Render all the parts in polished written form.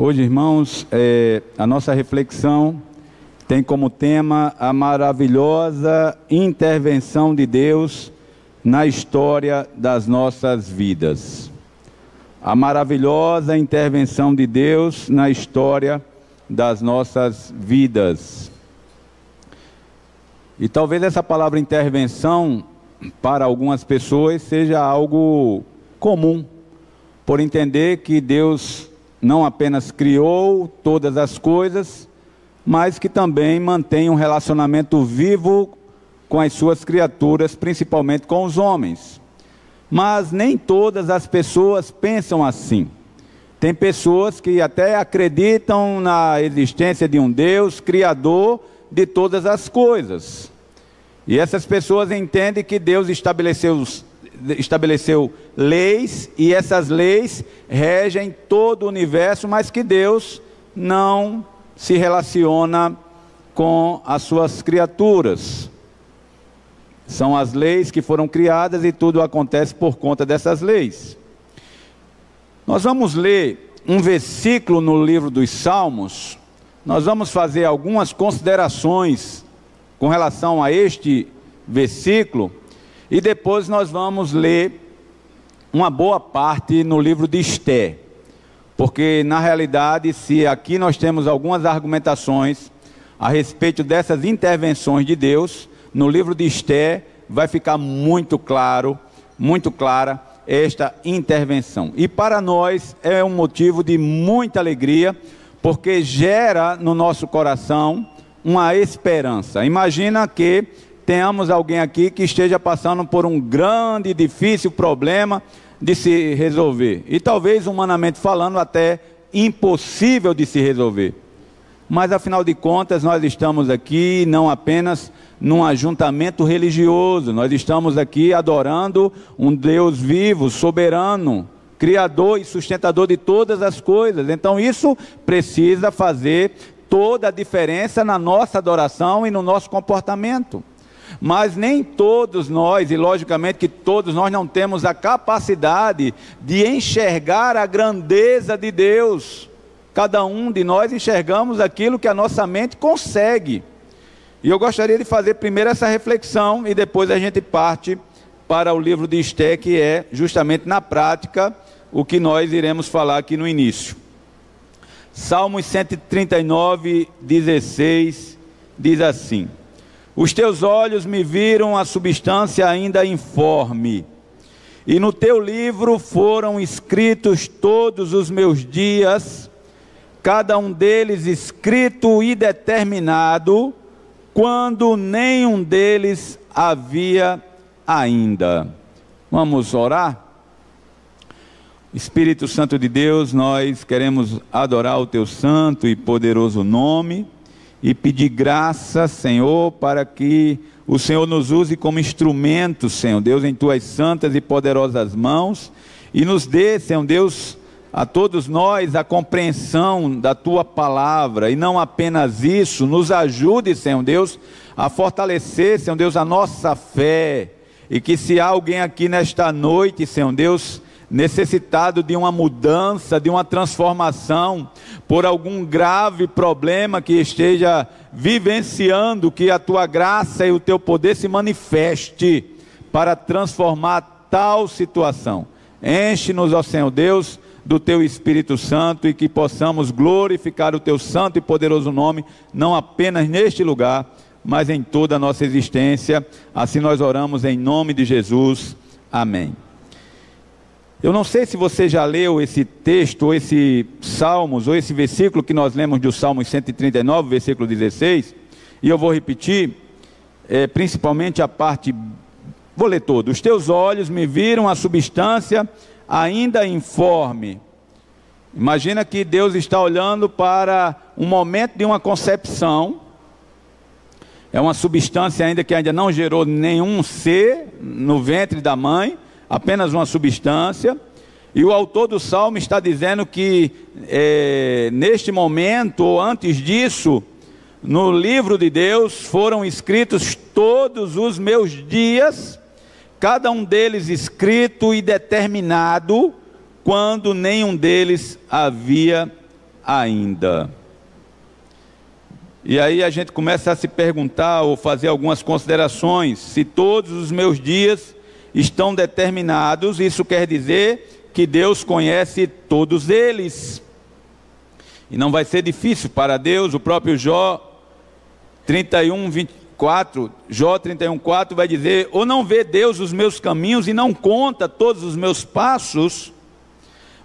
Hoje, irmãos, a nossa reflexão tem como tema a maravilhosa intervenção de Deus na história das nossas vidas. A maravilhosa intervenção de Deus na história das nossas vidas. E talvez essa palavra intervenção, para algumas pessoas, seja algo comum, por entender que Deus não apenas criou todas as coisas, mas que também mantém um relacionamento vivo com as suas criaturas, principalmente com os homens. Mas nem todas as pessoas pensam assim. Tem pessoas que até acreditam na existência de um Deus criador de todas as coisas. E essas pessoas entendem que Deus estabeleceu leis, e essas leis regem todo o universo, mas que Deus não se relaciona com as suas criaturas. São as leis que foram criadas e tudo acontece por conta dessas leis. Nós vamos ler um versículo no livro dos Salmos. Nós vamos fazer algumas considerações com relação a este versículo, e depois nós vamos ler uma boa parte no livro de Esté, porque na realidade, se aqui nós temos algumas argumentações a respeito dessas intervenções de Deus, no livro de Esté vai ficar muito claro, muito clara esta intervenção. E para nós é um motivo de muita alegria, porque gera no nosso coração uma esperança. Imagina que tenhamos alguém aqui que esteja passando por um grande e difícil problema de se resolver. E talvez, humanamente falando, até impossível de se resolver. Mas, afinal de contas, nós estamos aqui não apenas num ajuntamento religioso. Nós estamos aqui adorando um Deus vivo, soberano, criador e sustentador de todas as coisas. Então, isso precisa fazer toda a diferença na nossa adoração e no nosso comportamento. Mas nem todos nós, e logicamente que todos nós não temos a capacidade de enxergar a grandeza de Deus. Cada um de nós enxergamos aquilo que a nossa mente consegue. E eu gostaria de fazer primeiro essa reflexão e depois a gente parte para o livro de Esté, que é justamente na prática o que nós iremos falar aqui no início. Salmos 139, 16, diz assim: os teus olhos me viram a substância ainda informe, e no teu livro foram escritos todos os meus dias, cada um deles escrito e determinado, quando nenhum deles havia ainda. Vamos orar? Espírito Santo de Deus, nós queremos adorar o teu santo e poderoso nome e pedir graça, Senhor, para que o Senhor nos use como instrumento, Senhor Deus, em tuas santas e poderosas mãos, e nos dê, Senhor Deus, a todos nós a compreensão da tua palavra, e não apenas isso, nos ajude, Senhor Deus, a fortalecer, Senhor Deus, a nossa fé, e que se há alguém aqui nesta noite, Senhor Deus, necessitado de uma mudança, de uma transformação, por algum grave problema que esteja vivenciando, que a tua graça e o teu poder se manifeste para transformar tal situação. Enche-nos, ó Senhor Deus, do teu Espírito Santo, e que possamos glorificar o teu santo e poderoso nome, não apenas neste lugar, mas em toda a nossa existência. Assim nós oramos em nome de Jesus. Amém. Eu não sei se você já leu esse texto, ou esse Salmos, ou esse versículo que nós lemos do Salmo 139, versículo 16, e eu vou repetir, principalmente a parte, vou ler todo. Os teus olhos me viram a substância ainda informe. Imagina que Deus está olhando para um momento de uma concepção, é uma substância ainda que ainda não gerou nenhum ser no ventre da mãe, apenas uma substância, e o autor do Salmo está dizendo que neste momento, ou antes disso, no livro de Deus foram escritos todos os meus dias, cada um deles escrito e determinado, quando nenhum deles havia ainda. E aí a gente começa a se perguntar ou fazer algumas considerações. Se todos os meus dias estão determinados, isso quer dizer que Deus conhece todos eles. E não vai ser difícil para Deus. O próprio Jó 31:24, Jó 31:4 vai dizer: ou não vê Deus os meus caminhos e não conta todos os meus passos?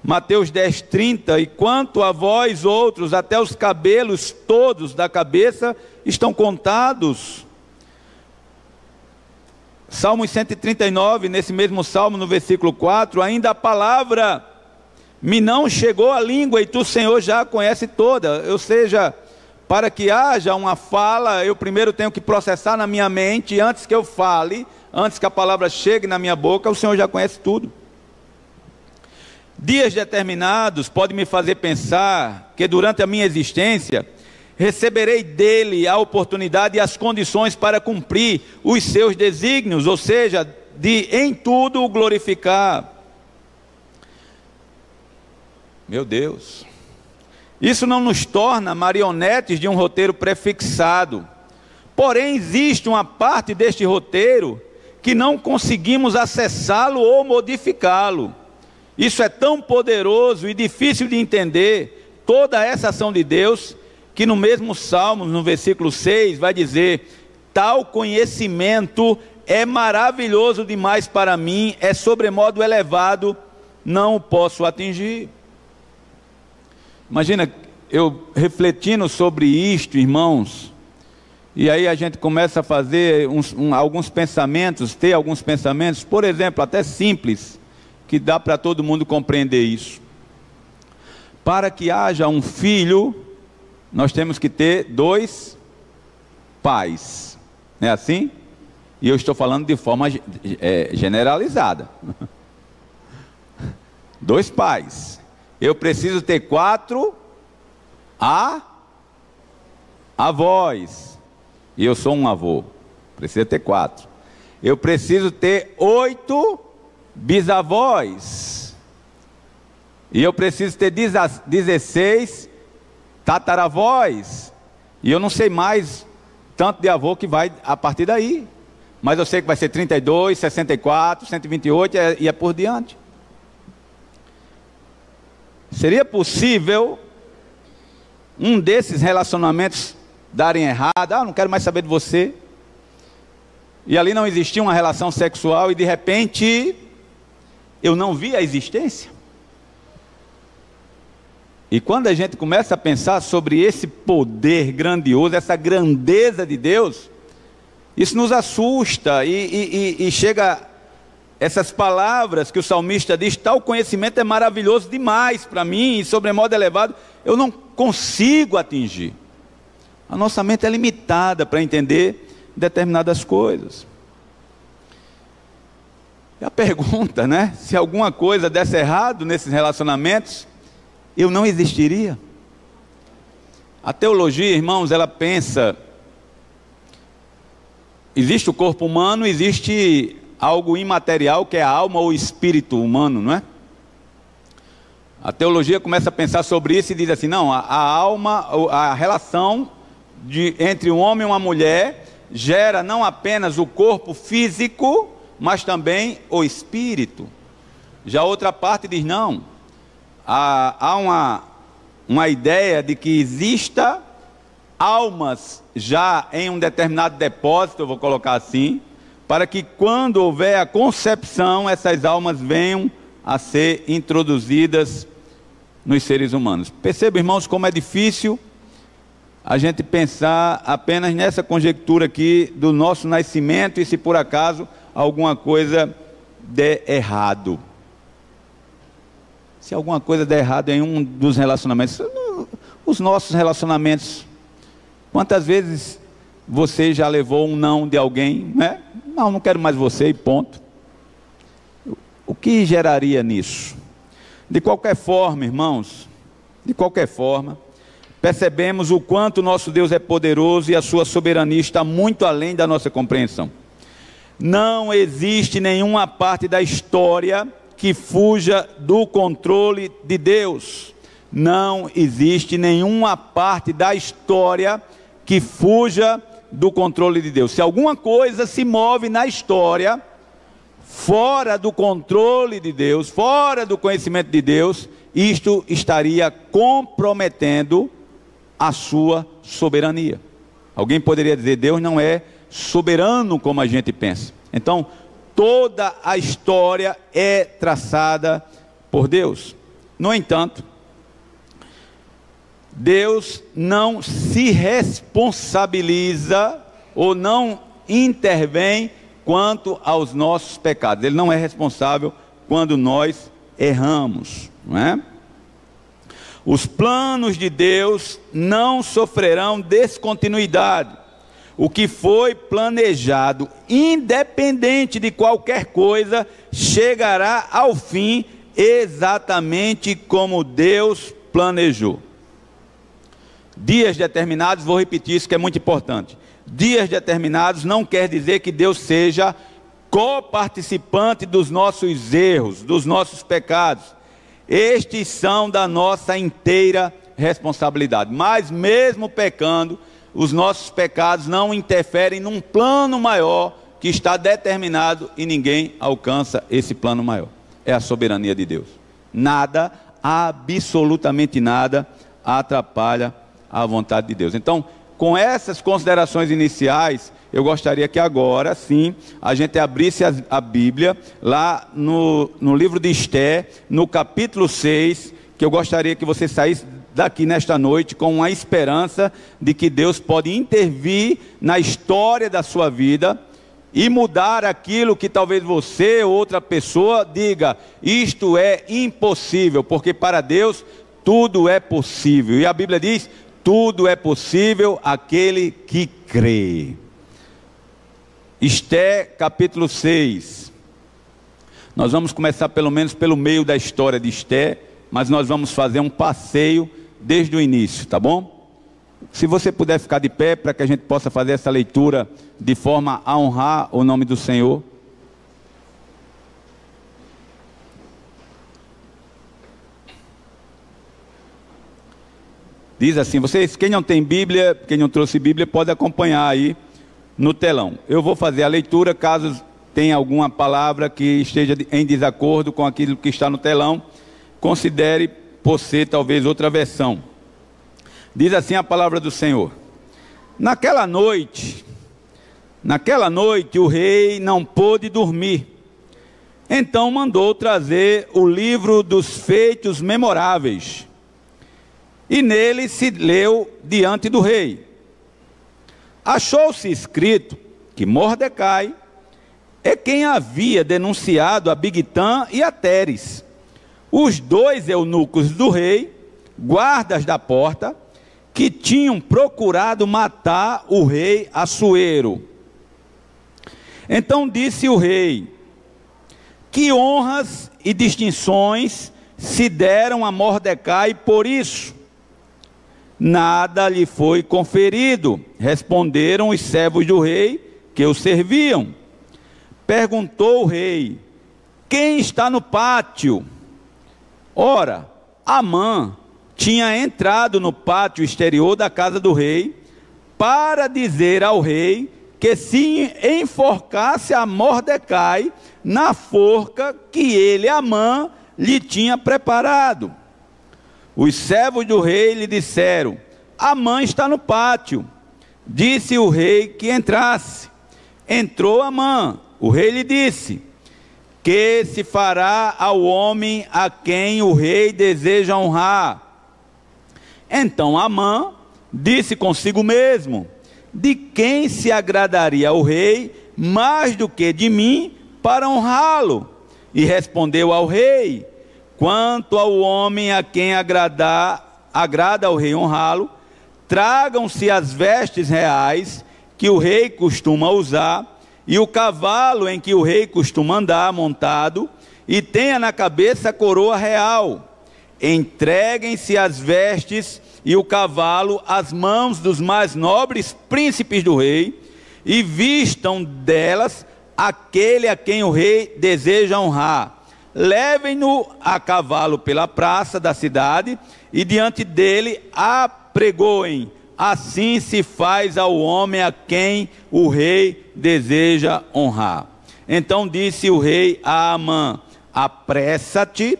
Mateus 10:30, e quanto a vós outros, até os cabelos todos da cabeça estão contados. Salmo 139, nesse mesmo salmo, no versículo 4, ainda a palavra me não chegou à língua, e tu, Senhor, já a conhece toda. Ou seja, para que haja uma fala, eu primeiro tenho que processar na minha mente, antes que eu fale, antes que a palavra chegue na minha boca, o Senhor já conhece tudo. Dias determinados podem me fazer pensar que durante a minha existência receberei dele a oportunidade e as condições para cumprir os seus desígnios, ou seja, de em tudo o glorificar. Meu Deus, isso não nos torna marionetes de um roteiro prefixado, porém existe uma parte deste roteiro que não conseguimos acessá-lo ou modificá-lo. Isso é tão poderoso e difícil de entender, toda essa ação de Deus, que no mesmo Salmo, no versículo 6, vai dizer: tal conhecimento é maravilhoso demais para mim, é sobremodo elevado, não o posso atingir. Imagina, eu refletindo sobre isto, irmãos, e aí a gente começa a fazer alguns pensamentos, ter alguns pensamentos, por exemplo, até simples, que dá para todo mundo compreender isso. Para que haja um filho, nós temos que ter 2 pais, não é assim? E eu estou falando de forma generalizada. 2 pais. Eu preciso ter 4 avós. E eu sou um avô. Preciso ter 4. Eu preciso ter 8 bisavós. E eu preciso ter 16 tataravós. E eu não sei mais tanto de avô que vai a partir daí. Mas eu sei que vai ser 32, 64, 128 e é por diante. Seria possível um desses relacionamentos darem errado? Ah, não quero mais saber de você. E ali não existia uma relação sexual e de repente eu não vi a existência. E quando a gente começa a pensar sobre esse poder grandioso, essa grandeza de Deus, isso nos assusta e chega essas palavras que o salmista diz: tal conhecimento é maravilhoso demais para mim e sobremodo elevado, eu não consigo atingir. A nossa mente é limitada para entender determinadas coisas. E a pergunta, né? Se alguma coisa desse errado nesses relacionamentos, eu não existiria? A teologia, irmãos, ela pensa: existe o corpo humano, existe algo imaterial que é a alma ou espírito humano, não é? A teologia começa a pensar sobre isso e diz assim: não, a alma, a relação entre um homem e uma mulher gera não apenas o corpo físico, mas também o espírito. Já a outra parte diz: não, há uma ideia de que exista almas já em um determinado depósito, eu vou colocar assim, para que quando houver a concepção, essas almas venham a ser introduzidas nos seres humanos. Perceba, irmãos, como é difícil a gente pensar apenas nessa conjectura aqui do nosso nascimento e se por acaso alguma coisa der errado. Se alguma coisa der errado em um dos relacionamentos, os nossos relacionamentos, quantas vezes você já levou um não de alguém, né? Não quero mais você e ponto. O que geraria nisso? De qualquer forma, irmãos, de qualquer forma, percebemos o quanto nosso Deus é poderoso e a sua soberania está muito além da nossa compreensão. Não existe nenhuma parte da história que fuja do controle de Deus. não existe nenhuma parte da história que fuja do controle de Deus. Se alguma coisa se move na história fora do controle de Deus, fora do conhecimento de Deus, isto estaria comprometendo a sua soberania. Alguém poderia dizer: Deus não é soberano como a gente pensa. Então, toda a história é traçada por Deus. No entanto, Deus não se responsabiliza ou não intervém quanto aos nossos pecados. Ele não é responsável quando nós erramos, não é? Os planos de Deus não sofrerão descontinuidade. O que foi planejado, independente de qualquer coisa, chegará ao fim exatamente como Deus planejou. Dias determinados, vou repetir isso que é muito importante. Dias determinados não quer dizer que Deus seja coparticipante dos nossos erros, dos nossos pecados. Estes são da nossa inteira responsabilidade. Mas mesmo pecando, os nossos pecados não interferem num plano maior que está determinado e ninguém alcança esse plano maior. É a soberania de Deus. Nada, absolutamente nada, atrapalha a vontade de Deus. Então, com essas considerações iniciais, eu gostaria que agora sim a gente abrisse a Bíblia lá no livro de Esté, no capítulo 6, que eu gostaria que você saísse daqui nesta noite com uma esperança de que Deus pode intervir na história da sua vida e mudar aquilo que talvez você ou outra pessoa diga: isto é impossível, porque para Deus tudo é possível. E a Bíblia diz: tudo é possível àquele que crê. Esté, capítulo 6. Nós vamos começar pelo menos pelo meio da história de Esté, mas nós vamos fazer um passeio desde o início, tá bom? Se você puder ficar de pé para que a gente possa fazer essa leitura de forma a honrar o nome do Senhor. Diz assim, vocês, quem não tem Bíblia, quem não trouxe Bíblia, pode acompanhar aí no telão. Eu vou fazer a leitura, caso tenha alguma palavra que esteja em desacordo com aquilo que está no telão, considere por ser talvez outra versão. Diz assim a palavra do Senhor: Naquela noite o rei não pôde dormir. Então mandou trazer o livro dos feitos memoráveis, e nele se leu diante do rei. Achou-se escrito que Mordecai é quem havia denunciado a Bigtã e a Teres, os dois eunucos do rei, guardas da porta, que tinham procurado matar o rei Assuero. Então disse o rei: que honras e distinções se deram a Mordecai por isso? Nada lhe foi conferido, responderam os servos do rei que o serviam. Perguntou o rei: quem está no pátio? Ora, Amã tinha entrado no pátio exterior da casa do rei para dizer ao rei que se enforcasse a Mordecai na forca que ele, Amã, lhe tinha preparado. Os servos do rei lhe disseram: Amã está no pátio. Disse o rei que entrasse. Entrou Amã. O rei lhe disse: que se fará ao homem a quem o rei deseja honrar? Então Amã disse consigo mesmo: de quem se agradaria o rei mais do que de mim para honrá-lo? E respondeu ao rei: quanto ao homem a quem agrada ao rei honrá-lo, tragam-se as vestes reais que o rei costuma usar, e o cavalo em que o rei costuma andar montado, e tenha na cabeça a coroa real. Entreguem-se as vestes e o cavalo às mãos dos mais nobres príncipes do rei, e vistam delas aquele a quem o rei deseja honrar. levem-no a cavalo pela praça da cidade, e diante dele apregoem. Assim se faz ao homem a quem o rei deseja honrar. Então disse o rei a Amã: apressa-te,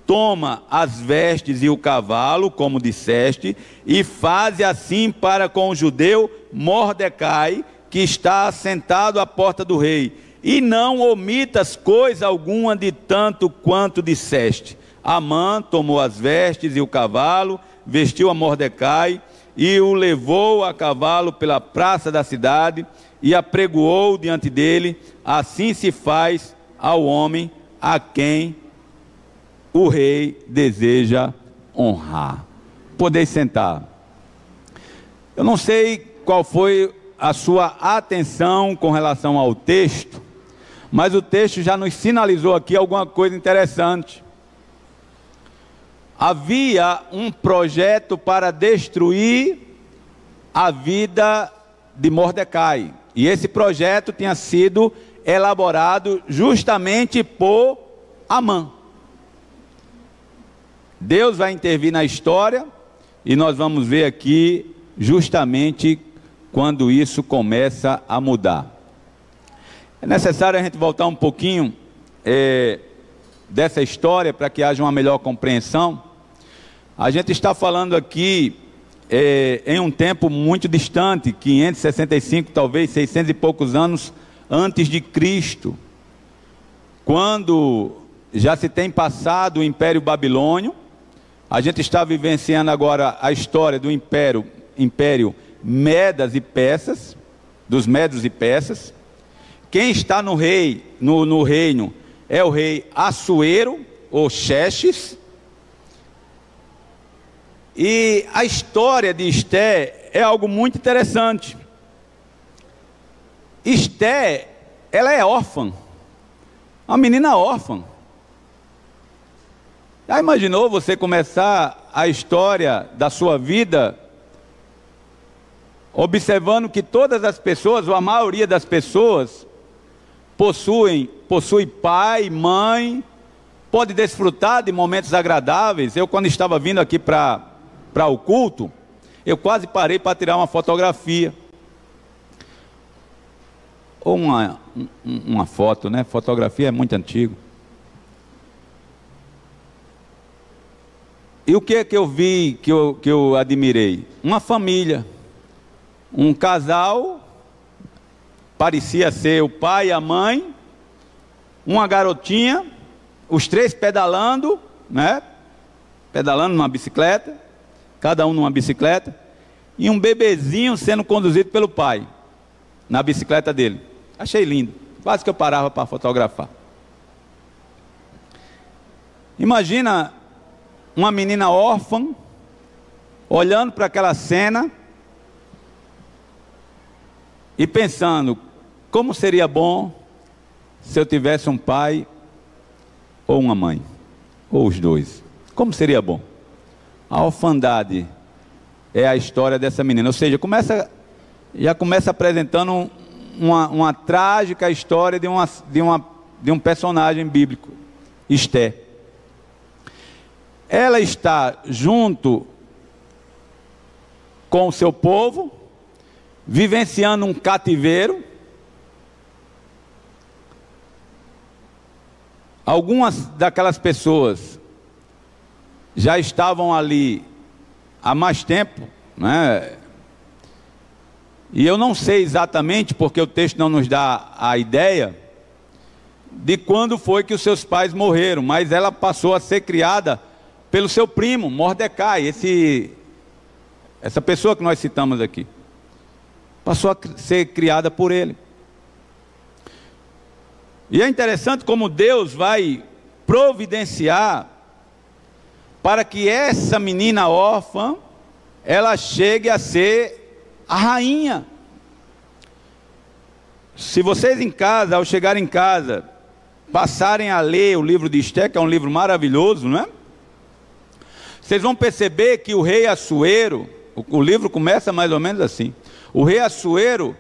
toma as vestes e o cavalo, como disseste, e faze assim para com o judeu Mordecai, que está assentado à porta do rei, e não omitas coisa alguma de tanto quanto disseste. Amã tomou as vestes e o cavalo, vestiu a Mordecai, e o levou a cavalo pela praça da cidade, e apregoou diante dele. Assim se faz ao homem a quem o rei deseja honrar. Podeis sentar. Eu não sei qual foi a sua atenção com relação ao texto, mas o texto já nos sinalizou aqui alguma coisa interessante. Havia um projeto para destruir a vida de Mordecai, e esse projeto tinha sido elaborado justamente por Amã. Deus vai intervir na história, e nós vamos ver aqui justamente quando isso começa a mudar. É necessário a gente voltar um pouquinho dessa história para que haja uma melhor compreensão. A gente está falando aqui em um tempo muito distante, 565, talvez 600 e poucos anos antes de Cristo, quando já se tem passado o Império Babilônio. A gente está vivenciando agora a história do Império Medas e Persas, dos Medos e Persas. Quem está no reino é o rei Assuero, ou Xerxes. E a história de Esté é algo muito interessante. Esté, ela é órfã, uma menina órfã. Já imaginou você começar a história da sua vida observando que todas as pessoas, ou a maioria das pessoas, possui pai, mãe, pode desfrutar de momentos agradáveis. Eu, quando estava vindo aqui para o culto, eu quase parei para tirar uma fotografia, ou uma foto, né? Fotografia é muito antigo. E o que é que eu vi, que eu admirei? Uma família, um casal, parecia ser o pai e a mãe, uma garotinha, os três pedalando, né? Pedalando numa bicicleta, cada um numa bicicleta, e um bebezinho sendo conduzido pelo pai, na bicicleta dele. Achei lindo, quase que eu parava para fotografar. Imagina uma menina órfã, olhando para aquela cena, e pensando, como seria bom se eu tivesse um pai, ou uma mãe, ou os dois. Como seria bom? A orfandade é a história dessa menina, ou seja, já começa apresentando uma trágica história de um personagem bíblico, Esté. Ela está junto com o seu povo, vivenciando um cativeiro. Algumas daquelas pessoas já estavam ali há mais tempo, né? E eu não sei exatamente, porque o texto não nos dá a ideia de quando foi que os seus pais morreram, mas ela passou a ser criada pelo seu primo, Mordecai, essa pessoa que nós citamos aqui, passou a ser criada por ele. E é interessante como Deus vai providenciar para que essa menina órfã, ela chegue a ser a rainha. Se vocês em casa, ao chegar em casa, passarem a ler o livro de Esté, que é um livro maravilhoso, não é? Vocês vão perceber que o rei Assuero, o livro começa mais ou menos assim. O rei Assuero,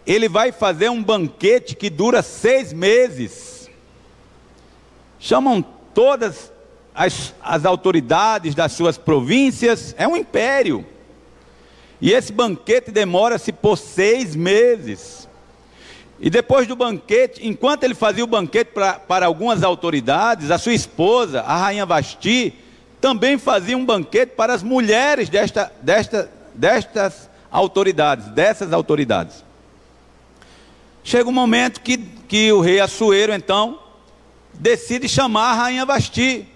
ele vai fazer um banquete que dura 6 meses, chamam todas as autoridades das suas províncias, é um império. E esse banquete demora-se por 6 meses. E depois do banquete, enquanto ele fazia o banquete para algumas autoridades, a sua esposa, a rainha Vasti, também fazia um banquete para as mulheres dessas autoridades. Chega um momento que o rei Assuero, então, decide chamar a rainha Vasti,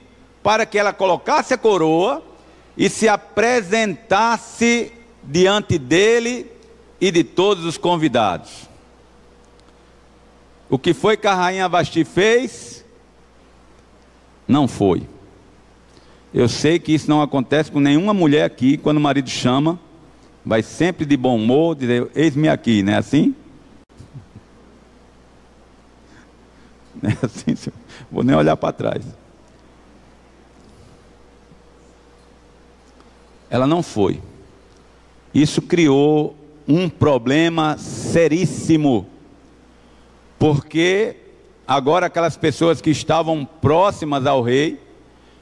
para que ela colocasse a coroa e se apresentasse diante dele e de todos os convidados. O que foi que a rainha Vasti fez? Não foi. Eu sei que isso não acontece com nenhuma mulher aqui. Quando o marido chama, vai sempre de bom humor, dizer, eis-me aqui, não é assim? Não é assim, vou nem olhar para trás. Ela não foi. Isso criou um problema seríssimo, porque agora aquelas pessoas que estavam próximas ao rei,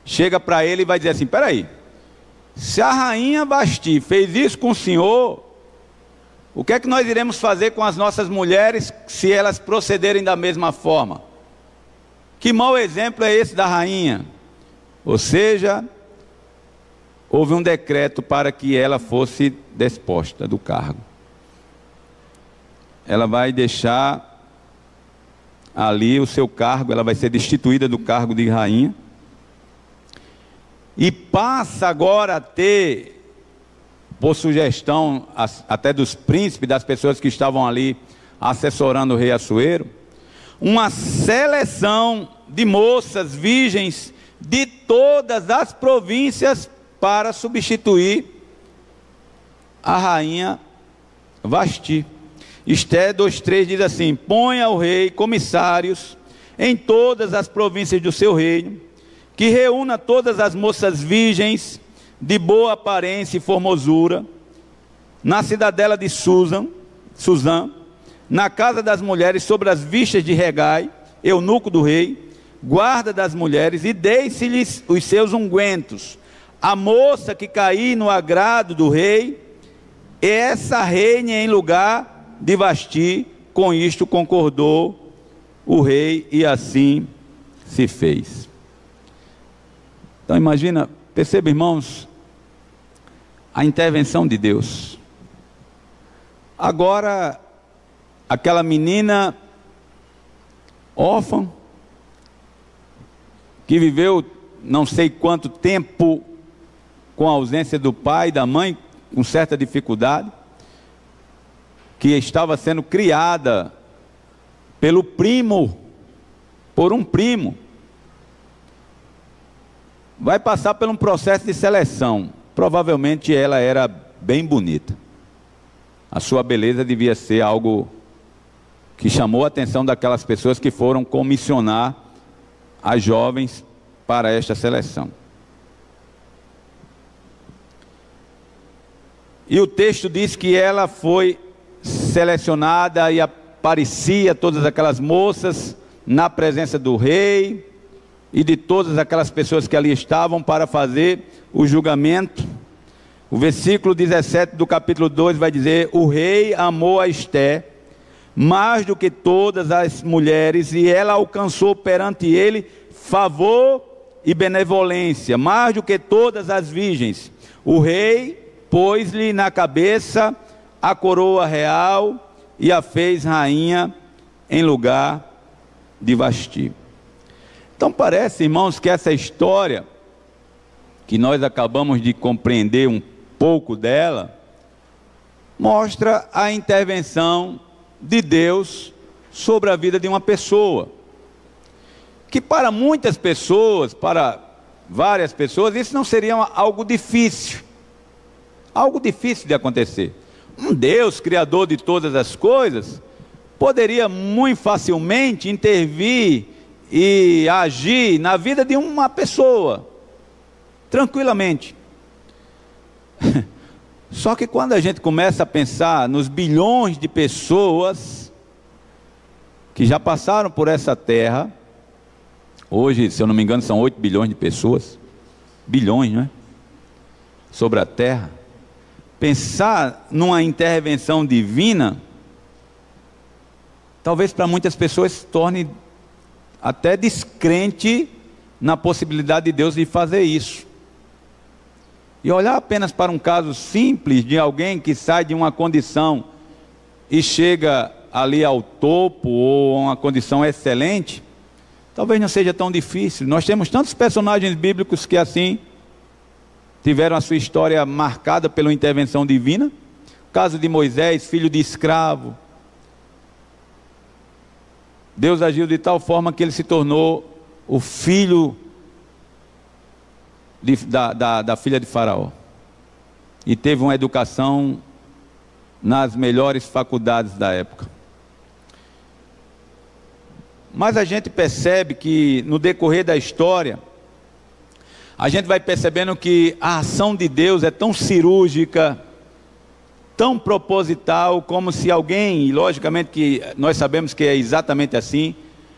chega para ele e vai dizer assim, espera aí, se a rainha Vasti fez isso com o senhor, o que é que nós iremos fazer com as nossas mulheres, se elas procederem da mesma forma? Que mau exemplo é esse da rainha? Ou seja, houve um decreto para que ela fosse desposta do cargo. Ela vai deixar ali o seu cargo, ela vai ser destituída do cargo de rainha, e passa agora a ter, por sugestão até dos príncipes, das pessoas que estavam ali assessorando o rei Assuero, uma seleção de moças virgens de todas as províncias para substituir a rainha Vasti. Esté 2:3 diz assim, ponha o rei comissários em todas as províncias do seu reino, que reúna todas as moças virgens de boa aparência e formosura, na cidadela de Suzã, na casa das mulheres, sobre as vistas de Regai, eunuco do rei, guarda das mulheres, e deixe-lhes os seus ungüentos. A moça que cair no agrado do rei, essa reine em lugar de Vasti. Com isto concordou o rei, e assim se fez. Então imagina, perceba, irmãos, a intervenção de Deus. Agora, aquela menina órfã, que viveu não sei quanto tempo com a ausência do pai e da mãe, com certa dificuldade, que estava sendo criada pelo primo, por um primo, vai passar por um processo de seleção. Provavelmente ela era bem bonita. A sua beleza devia ser algo que chamou a atenção daquelas pessoas que foram comissionar as jovens para esta seleção. E o texto diz que ela foi selecionada e aparecia todas aquelas moças na presença do rei e de todas aquelas pessoas que ali estavam para fazer o julgamento. O versículo 17 do capítulo 2 vai dizer, o rei amou a Esté mais do que todas as mulheres, e ela alcançou perante ele favor e benevolência, mais do que todas as virgens. O rei pôs-lhe na cabeça a coroa real e a fez rainha em lugar de Vasti. Então parece, irmãos, que essa história, que nós acabamos de compreender um pouco dela, mostra a intervenção de Deus sobre a vida de uma pessoa, que para muitas pessoas, para várias pessoas, isso não seria algo difícil de acontecer. Um Deus, criador de todas as coisas, poderia muito facilmente intervir e agir na vida de uma pessoa, tranquilamente. Só que quando a gente começa a pensar nos bilhões de pessoas que já passaram por essa terra, Hoje, se eu não me engano, são 8 bilhões de pessoas. Bilhões, não é? Sobre a terra. Pensar numa intervenção divina, talvez para muitas pessoas se torne até descrente na possibilidade de Deus de fazer isso. E olhar apenas para um caso simples de alguém que sai de uma condição e chega ali ao topo, ou a uma condição excelente, talvez não seja tão difícil. Nós temos tantos personagens bíblicos que assim tiveram a sua história marcada pela intervenção divina. O caso de Moisés, filho de escravo. Deus agiu de tal forma que ele se tornou o filho da filha de Faraó. E teve uma educação nas melhores faculdades da época. Mas a gente percebe que no decorrer da história, a gente vai percebendo que a ação de Deus é tão cirúrgica, tão proposital, como se alguém, e logicamente que nós sabemos que é exatamente assim,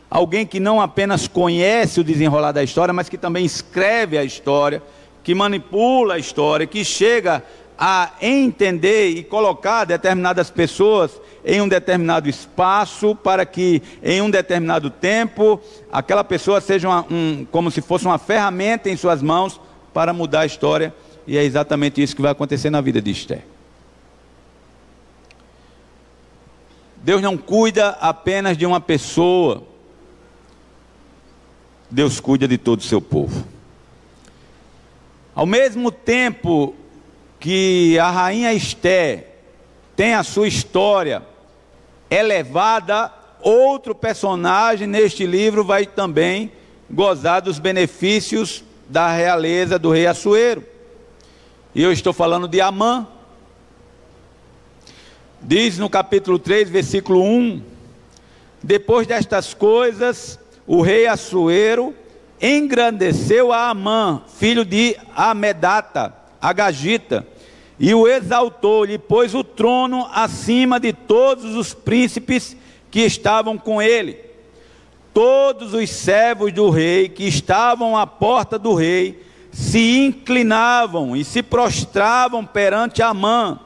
alguém que não apenas conhece o desenrolar da história, mas que também escreve a história, que manipula a história, que chega a entender e colocar determinadas pessoas em um determinado espaço, para que em um determinado tempo aquela pessoa seja como se fosse uma ferramenta em suas mãos para mudar a história. E é exatamente isso que vai acontecer na vida de Esther. Deus não cuida apenas de uma pessoa, Deus cuida de todo o seu povo. Ao mesmo tempo que a rainha Esther tem a sua história elevada, outro personagem neste livro vai também gozar dos benefícios da realeza do rei Assuero. E eu estou falando de Amã. Diz no capítulo 3, versículo 1: depois destas coisas, o rei Assuero engrandeceu a Amã, filho de Amedata, Agagita, e o exaltou, lhe pôs o trono acima de todos os príncipes que estavam com ele. Todos os servos do rei que estavam à porta do rei se inclinavam e se prostravam perante Amã,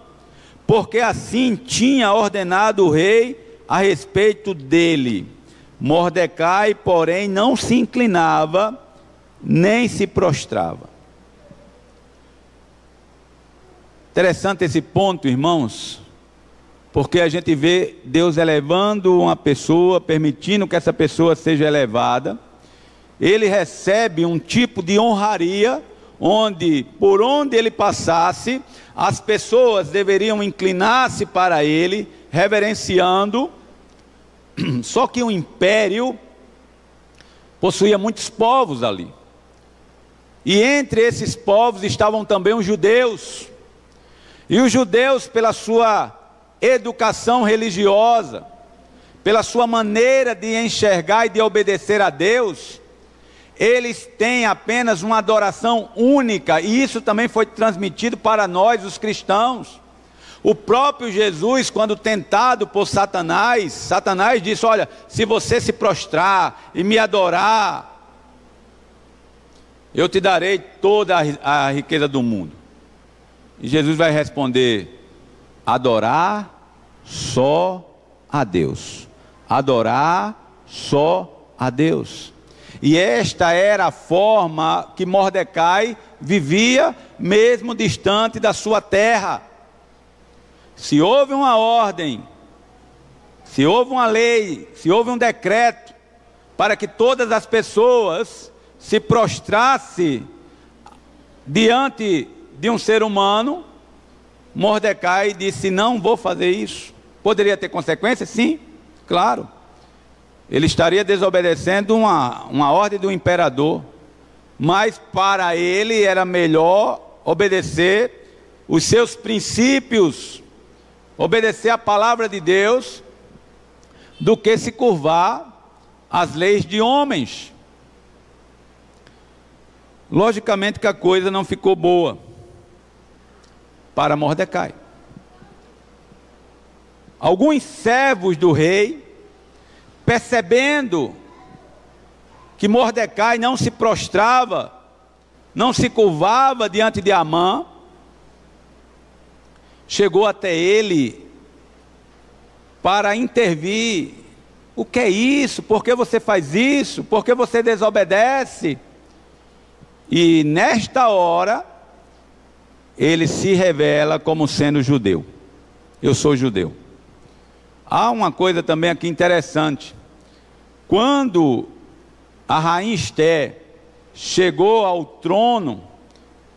porque assim tinha ordenado o rei a respeito dele. Mordecai, porém, não se inclinava, nem se prostrava. Interessante esse ponto, irmãos, porque a gente vê Deus elevando uma pessoa, permitindo que essa pessoa seja elevada. Ele recebe um tipo de honraria, onde, por onde ele passasse, as pessoas deveriam inclinar-se para ele, reverenciando. Só que o império possuía muitos povos ali, e entre esses povos estavam também os judeus. E os judeus, pela sua educação religiosa, pela sua maneira de enxergar e de obedecer a Deus, eles têm apenas uma adoração única, e isso também foi transmitido para nós, os cristãos. O próprio Jesus, quando tentado por Satanás, Satanás disse: olha, se você se prostrar e me adorar, eu te darei toda a riqueza do mundo. E Jesus vai responder: adorar só a Deus. Adorar só a Deus. E esta era a forma que Mordecai vivia, mesmo distante da sua terra. Se houve uma ordem, se houve uma lei, se houve um decreto para que todas as pessoas se prostrassem diante de um ser humano, Mordecai disse: não vou fazer isso. Poderia ter consequências? Sim, claro. Ele estaria desobedecendo uma ordem do imperador, mas para ele era melhor obedecer os seus princípios, obedecer a palavra de Deus, do que se curvar às leis de homens. Logicamente que a coisa não ficou boa para Mordecai. Alguns servos do rei, percebendo que Mordecai não se prostrava, não se curvava diante de Amã, chegou até ele para intervir. O que é isso? Por que você faz isso? Por que você desobedece? E nesta hora, ele se revela como sendo judeu. Eu sou judeu. Há uma coisa também aqui interessante. Quando a rainha Esté chegou ao trono,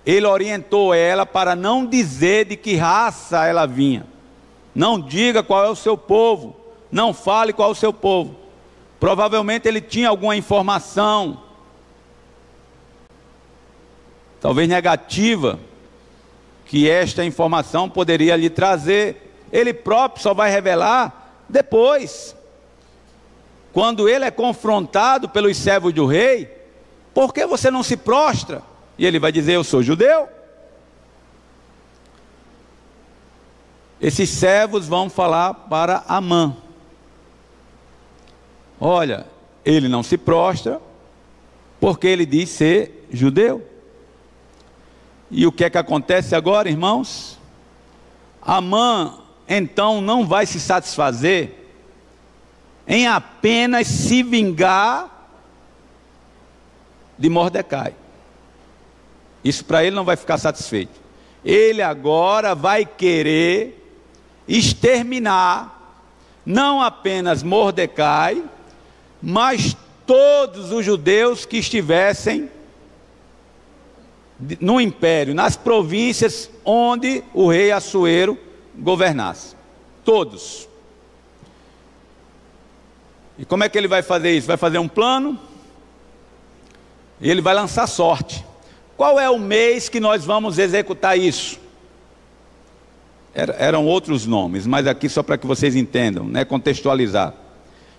ele orientou ela para não dizer de que raça ela vinha. Não diga qual é o seu povo. Não fale qual é o seu povo. Provavelmente ele tinha alguma informação, talvez negativa, que esta informação poderia lhe trazer. Ele próprio só vai revelar depois, quando ele é confrontado pelos servos do rei. Por que você não se prostra? E ele vai dizer: eu sou judeu. Esses servos vão falar para Amã: olha, ele não se prostra porque ele diz ser judeu. E o que é que acontece agora, irmãos? Amã então não vai se satisfazer em apenas se vingar de Mordecai. Isso para ele não vai ficar satisfeito. Ele agora vai querer exterminar não apenas Mordecai, mas todos os judeus que estivessem no império, nas províncias onde o rei Assuero governasse. Todos. E como é que ele vai fazer isso? Vai fazer um plano, e ele vai lançar sorte. Qual é o mês que nós vamos executar isso? Eram outros nomes, mas aqui só para que vocês entendam, né? Contextualizar.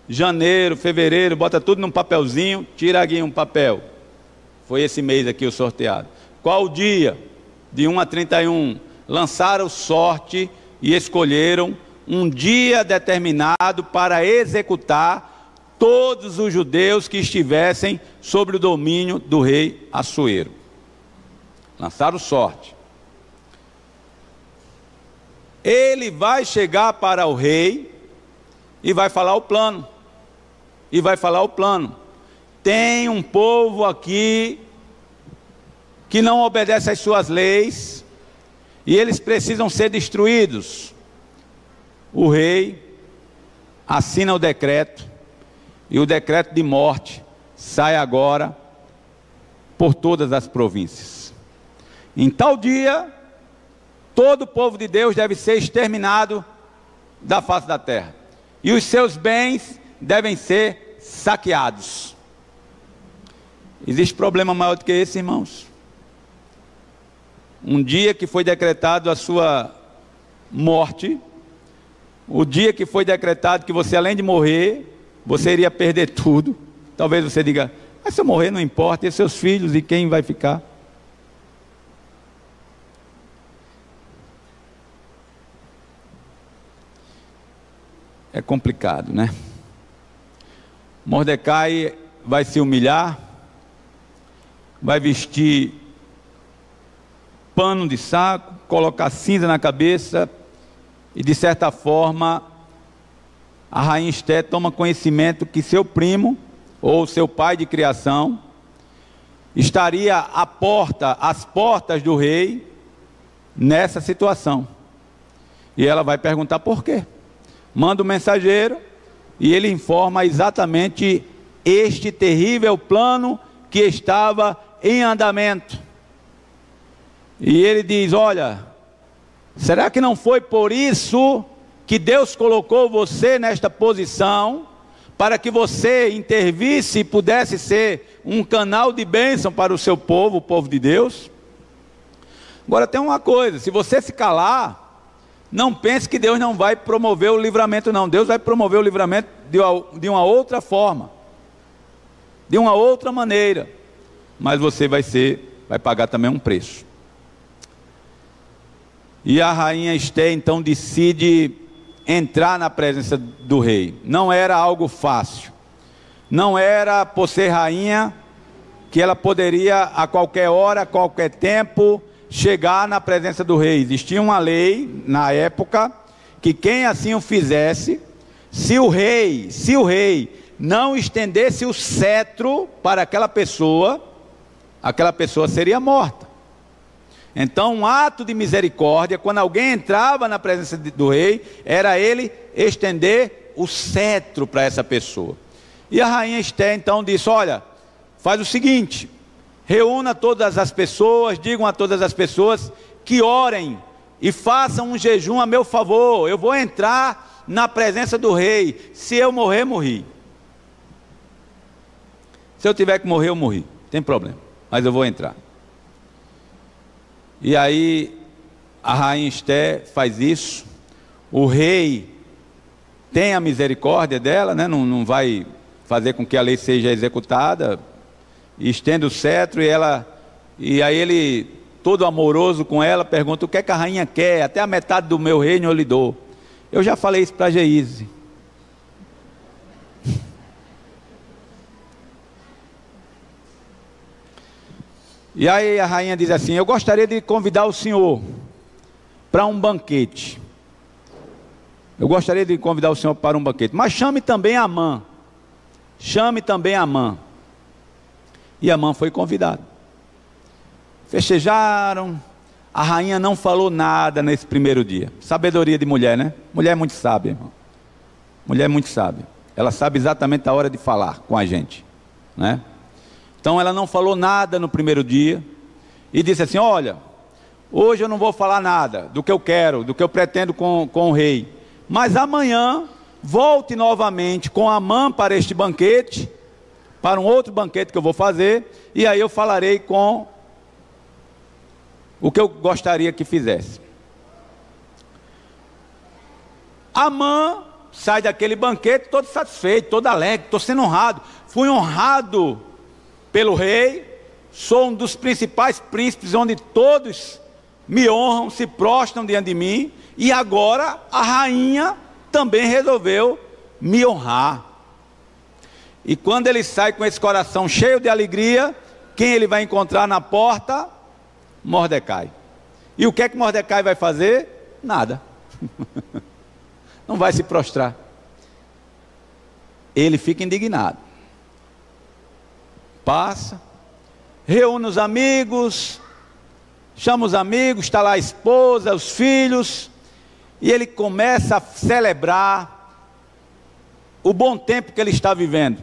Janeiro, fevereiro, bota tudo num papelzinho, tira aqui um papel. Foi esse mês aqui o sorteado. Qual o dia? De 1 a 31. Lançaram sorte e escolheram um dia determinado para executar todos os judeus que estivessem sob o domínio do rei Assuero. Lançaram sorte. Ele vai chegar para o rei e vai falar o plano. E vai falar o plano. Tem um povo aqui que não obedece às suas leis, e eles precisam ser destruídos. O rei assina o decreto, e o decreto de morte sai agora por todas as províncias. Em tal dia, todo o povo de Deus deve ser exterminado da face da terra, e os seus bens devem ser saqueados. Existe problema maior do que esse, irmãos? Um dia que foi decretado a sua morte, o dia que foi decretado que você, além de morrer, você iria perder tudo. Talvez você diga: mas se eu morrer não importa, e seus filhos, e quem vai ficar? É complicado, né? Mordecai vai se humilhar, vai vestir pano de saco, colocar cinza na cabeça, e de certa forma a rainha Esté toma conhecimento que seu primo, ou seu pai de criação, estaria às portas do rei, nessa situação. E ela vai perguntar por quê. Manda o mensageiro, e ele informa exatamente este terrível plano que estava em andamento. E ele diz: olha, será que não foi por isso que Deus colocou você nesta posição, para que você intervisse e pudesse ser um canal de bênção para o seu povo, o povo de Deus? Agora tem uma coisa: se você se calar, não pense que Deus não vai promover o livramento, não. Deus vai promover o livramento de uma outra forma, de uma outra maneira, mas você vai pagar também um preço. E a rainha Esté então decide entrar na presença do rei. Não era algo fácil. Não era por ser rainha que ela poderia a qualquer hora, a qualquer tempo, chegar na presença do rei. Existia uma lei na época que quem assim o fizesse, se o rei não estendesse o cetro para aquela pessoa seria morta. Então, um ato de misericórdia, quando alguém entrava na presença do rei, era ele estender o cetro para essa pessoa. E a rainha Esté então disse: olha, faz o seguinte, reúna todas as pessoas, digam a todas as pessoas que orem e façam um jejum a meu favor. Eu vou entrar na presença do rei. Se eu morrer, morri. Se eu tiver que morrer, eu morri. Não tem problema, mas eu vou entrar. E aí a rainha Esté faz isso. O rei tem a misericórdia dela, né? Não vai fazer com que a lei seja executada. E estende o cetro e aí ele, todo amoroso com ela, pergunta: o que é que a rainha quer? Até a metade do meu reino eu lhe dou. Eu já falei isso para Geise. E aí a rainha diz assim: eu gostaria de convidar o senhor para um banquete. Eu gostaria de convidar o senhor para um banquete, mas chame também Amã. Chame também Amã. E Amã foi convidado. Festejaram. A rainha não falou nada nesse primeiro dia. Sabedoria de mulher, né? Mulher é muito sábia, irmão. Mulher é muito sábia. Ela sabe exatamente a hora de falar com a gente, né? Então ela não falou nada no primeiro dia. E disse assim: olha, hoje eu não vou falar nada do que eu quero, do que eu pretendo com o rei. Mas amanhã volte novamente com Amã para este banquete, para um outro banquete que eu vou fazer, e aí eu falarei com o que eu gostaria que fizesse. Amã sai daquele banquete todo satisfeito, todo alegre: estou sendo honrado, fui honrado pelo rei, sou um dos principais príncipes, onde todos me honram, se prostram diante de mim, e agora a rainha também resolveu me honrar. E quando ele sai com esse coração cheio de alegria, quem ele vai encontrar na porta? Mordecai. E o que é que Mordecai vai fazer? Nada. Não vai se prostrar. Ele fica indignado. Passa, reúne os amigos, chama os amigos, está lá a esposa, os filhos, e ele começa a celebrar o bom tempo que ele está vivendo,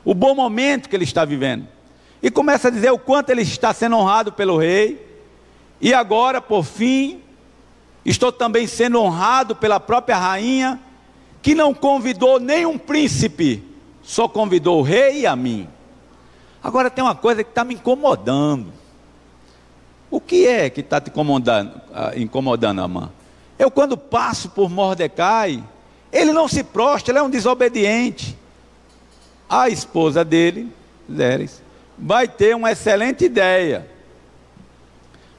o bom momento que ele está vivendo, e começa a dizer o quanto ele está sendo honrado pelo rei. E agora, por fim, estou também sendo honrado pela própria rainha, que não convidou nenhum príncipe, só convidou o rei e a mim. Agora tem uma coisa que está me incomodando. O que é que está te incomodando, Amã? Eu, quando passo por Mordecai, ele não se prostra, ele é um desobediente. A esposa dele, Zeres, vai ter uma excelente ideia.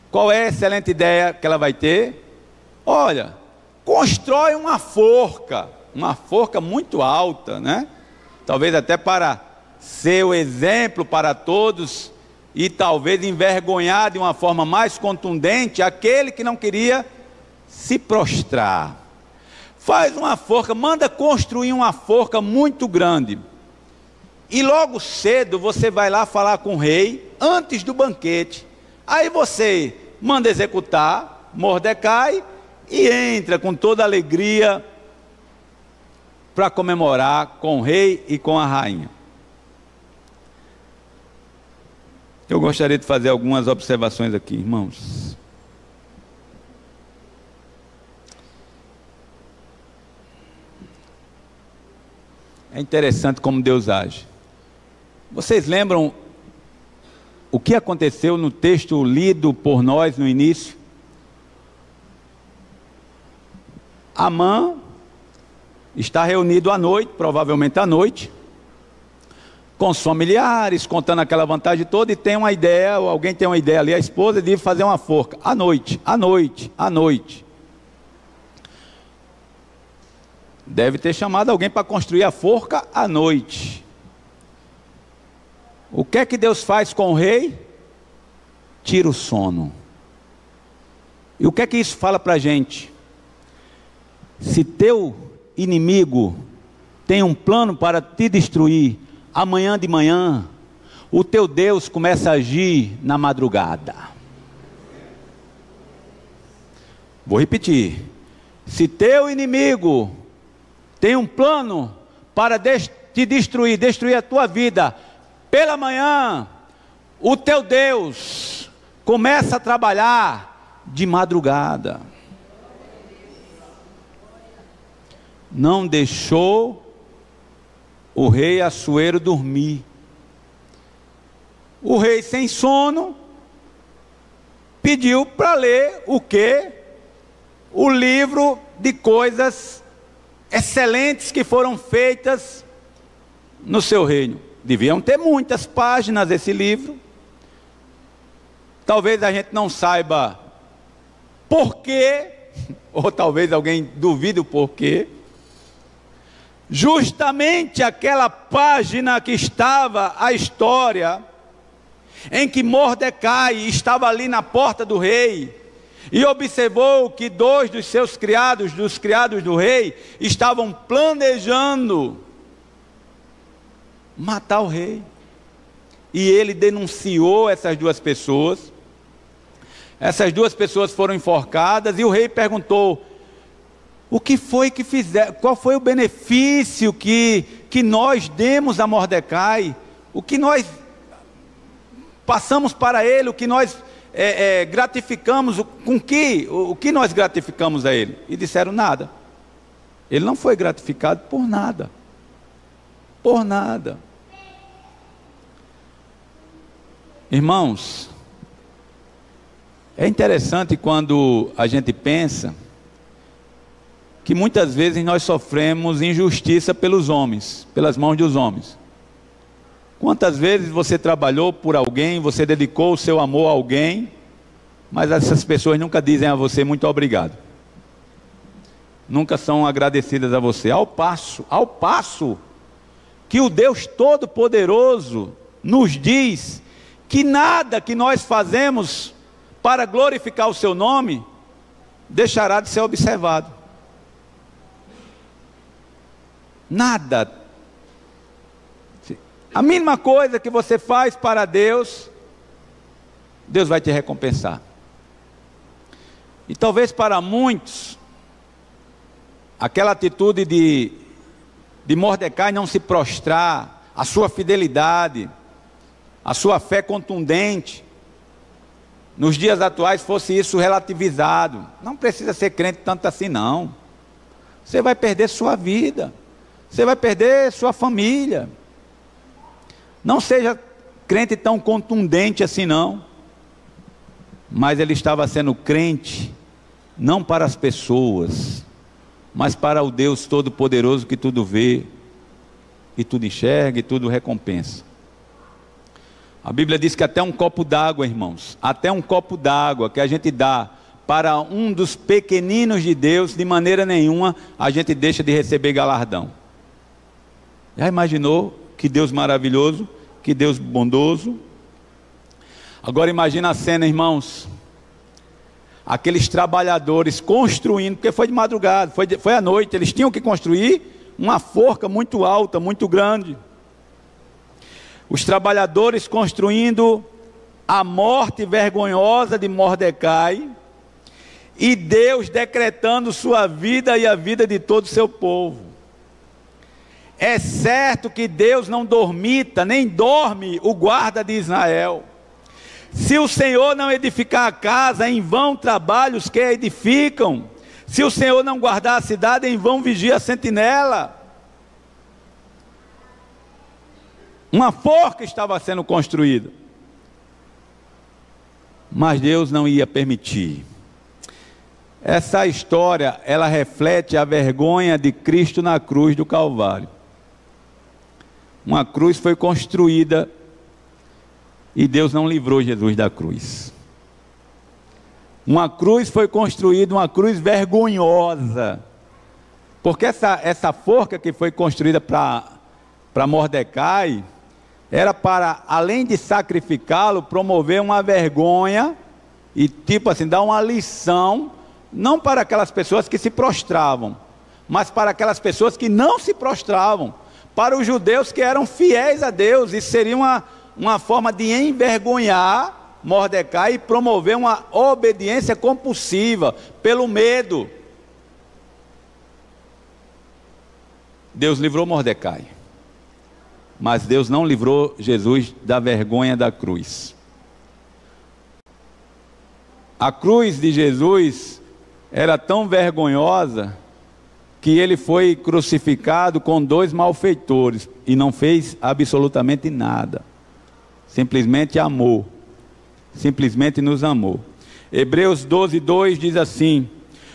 Qual é a excelente ideia que ela vai ter? Olha, constrói uma forca muito alta, né? Talvez até para ser o exemplo para todos, e talvez envergonhar de uma forma mais contundente aquele que não queria se prostrar. Faz uma forca, manda construir uma forca muito grande, e logo cedo você vai lá falar com o rei, antes do banquete. Aí você manda executar Mordecai, e entra com toda alegria para comemorar com o rei e com a rainha. Eu gostaria de fazer algumas observações aqui, irmãos. É interessante como Deus age. Vocês lembram o que aconteceu no texto lido por nós no início? Amã está reunido à noite, provavelmente à noite, com os familiares, contando aquela vantagem toda, e tem uma ideia, ou alguém tem uma ideia ali, a esposa de fazer uma forca, à noite. Deve ter chamado alguém para construir a forca à noite. O que é que Deus faz com o rei? Tira o sono. E o que é que isso fala para a gente? Se teu inimigo tem um plano para te destruir, amanhã de manhã, o teu Deus começa a agir na madrugada. Vou repetir. Se teu inimigo tem um plano para te destruir, destruir a tua vida, pela manhã, o teu Deus começa a trabalhar de madrugada. Não deixou o rei Assuero dormir. O rei sem sono pediu para ler o quê? O livro de coisas excelentes que foram feitas no seu reino. Deviam ter muitas páginas esse livro. Talvez a gente não saiba porquê, ou talvez alguém duvide o porquê. Justamente aquela página que estava a história em que Mordecai estava ali na porta do rei e observou que 2 dos seus criados, dos criados do rei, estavam planejando matar o rei. E ele denunciou essas 2 pessoas. Essas 2 pessoas foram enforcadas e o rei perguntou: o que foi que fizeram? Qual foi o benefício que nós demos a Mordecai? O que nós passamos para ele? O que nós gratificamos? O que nós gratificamos a ele? E disseram: nada. Ele não foi gratificado por nada. Por nada. Irmãos, é interessante quando a gente pensa que muitas vezes nós sofremos injustiça pelos homens, pelas mãos dos homens. Quantas vezes você trabalhou por alguém, você dedicou o seu amor a alguém, mas essas pessoas nunca dizem a você muito obrigado. Nunca são agradecidas a você. Ao passo que o Deus Todo-Poderoso nos diz que nada que nós fazemos para glorificar o seu nome deixará de ser observado. Nada. A mínima coisa que você faz para Deus, Deus vai te recompensar. E talvez para muitos, aquela atitude de Mordecai não se prostrar, a sua fidelidade, a sua fé contundente, nos dias atuais fosse isso relativizado. Não precisa ser crente tanto assim não. Você vai perder sua vida. Você vai perder sua família. Não seja crente tão contundente assim não. Mas ele estava sendo crente, não para as pessoas, mas para o Deus Todo-Poderoso que tudo vê, e tudo enxerga, e tudo recompensa. A Bíblia diz que até um copo d'água, irmãos, até um copo d'água que a gente dá para um dos pequeninos de Deus, de maneira nenhuma a gente deixa de receber galardão. Já imaginou que Deus maravilhoso, que Deus bondoso? Agora imagina a cena, irmãos, aqueles trabalhadores construindo, porque foi de madrugada, foi à noite, eles tinham que construir uma forca muito alta, muito grande. Os trabalhadores construindo a morte vergonhosa de Mordecai, e Deus decretando sua vida e a vida de todo o seu povo. É certo que Deus não dormita, nem dorme o guarda de Israel. Se o Senhor não edificar a casa, em vão trabalham os que a edificam. Se o Senhor não guardar a cidade, em vão vigia a sentinela. Uma forca estava sendo construída, mas Deus não ia permitir. Essa história, ela reflete a vergonha de Cristo na cruz do Calvário. Uma cruz foi construída e Deus não livrou Jesus da cruz. Uma cruz foi construída, uma cruz vergonhosa, porque essa forca que foi construída para Mordecai era para, além de sacrificá-lo, promover uma vergonha e tipo assim, dar uma lição, não para aquelas pessoas que se prostravam, mas para aquelas pessoas que não se prostravam, para os judeus que eram fiéis a Deus. Isso seria uma forma de envergonhar Mordecai e promover uma obediência compulsiva, pelo medo. Deus livrou Mordecai, mas Deus não livrou Jesus da vergonha da cruz. A cruz de Jesus era tão vergonhosa que ele foi crucificado com 2 malfeitores e não fez absolutamente nada. Simplesmente amou. Simplesmente nos amou. Hebreus 12:2 diz assim: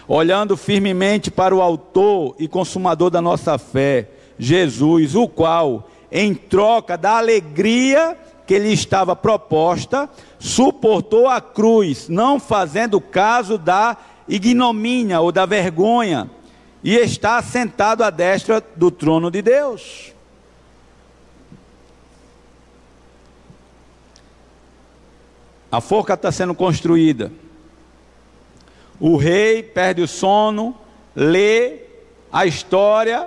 olhando firmemente para o autor e consumador da nossa fé, Jesus, o qual, em troca da alegria que lhe estava proposta, suportou a cruz, não fazendo caso da ignomínia ou da vergonha, e está sentado à destra do trono de Deus. A forca está sendo construída. O rei perde o sono, lê a história